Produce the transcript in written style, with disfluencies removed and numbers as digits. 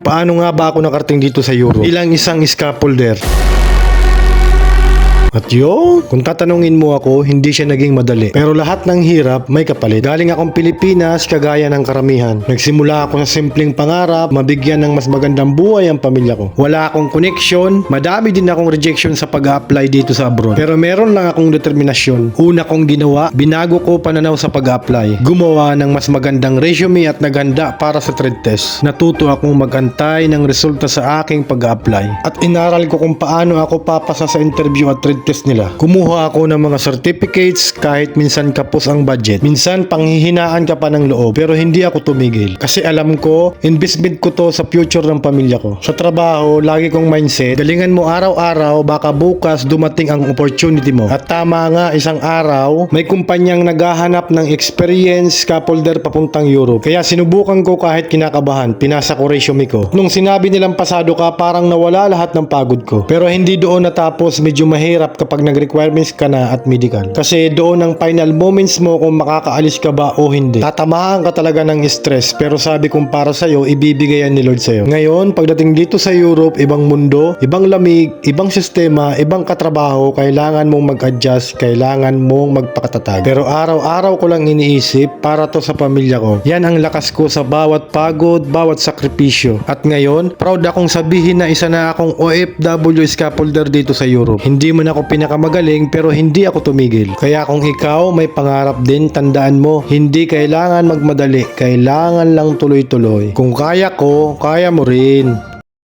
Paano nga ba ako nakarating dito sa Europe? Ilang isang scaffolder. At yun, kung tatanungin mo ako, hindi siya naging madali. Pero lahat ng hirap may kapalit. Galing akong Pilipinas, kagaya ng karamihan. Nagsimula ako sa simpleng pangarap, mabigyan ng mas magandang buhay ang pamilya ko. Wala akong connection, madami din akong rejection sa pag-apply dito sa abroad. Pero meron lang akong determinasyon. Una kong ginawa, binago ko pananaw sa pag-apply. Gumawa ng mas magandang resume at naghanda para sa trade test. Natuto akong magantay ng resulta sa aking pag-apply. At inaral ko kung paano ako papasa sa interview at trade test nila. Kumuha ako ng mga certificates kahit minsan kapos ang budget. Minsan panghihinaan ka pa ng loob, pero hindi ako tumigil. Kasi alam ko, investment ko to sa future ng pamilya ko. Sa trabaho, lagi kong mindset, galingan mo araw-araw, baka bukas dumating ang opportunity mo. At tama nga, isang araw, may kumpanyang naghahanap ng experience scaffolder papuntang Europe. Kaya sinubukan ko kahit kinakabahan, pinasa ko resume ko. Nung sinabi nilang pasado ka, parang nawala lahat ng pagod ko. Pero hindi doon natapos, medyo mahirap kapag nag-requirements ka na at medical. Kasi doon ang final moments mo kung makakaalis ka ba o hindi. Tatamaan ka talaga ng stress, pero sabi kong para sa'yo, ibibigay yan ni Lord sa'yo. Ngayon, pagdating dito sa Europe, ibang mundo, ibang lamig, ibang sistema, ibang katrabaho, kailangan mong mag-adjust, kailangan mong magpakatatag. Pero araw-araw ko lang iniisip, para to sa pamilya ko. Yan ang lakas ko sa bawat pagod, bawat sakripisyo. At ngayon, proud akong sabihin na isa na akong OFW scaffolder dito sa Europe. Hindi man ako pinakamagaling, pero hindi ako tumigil. Kaya kung ikaw may pangarap din, tandaan mo, hindi kailangan magmadali, kailangan lang tuloy-tuloy. Kung kaya ko, kaya mo rin.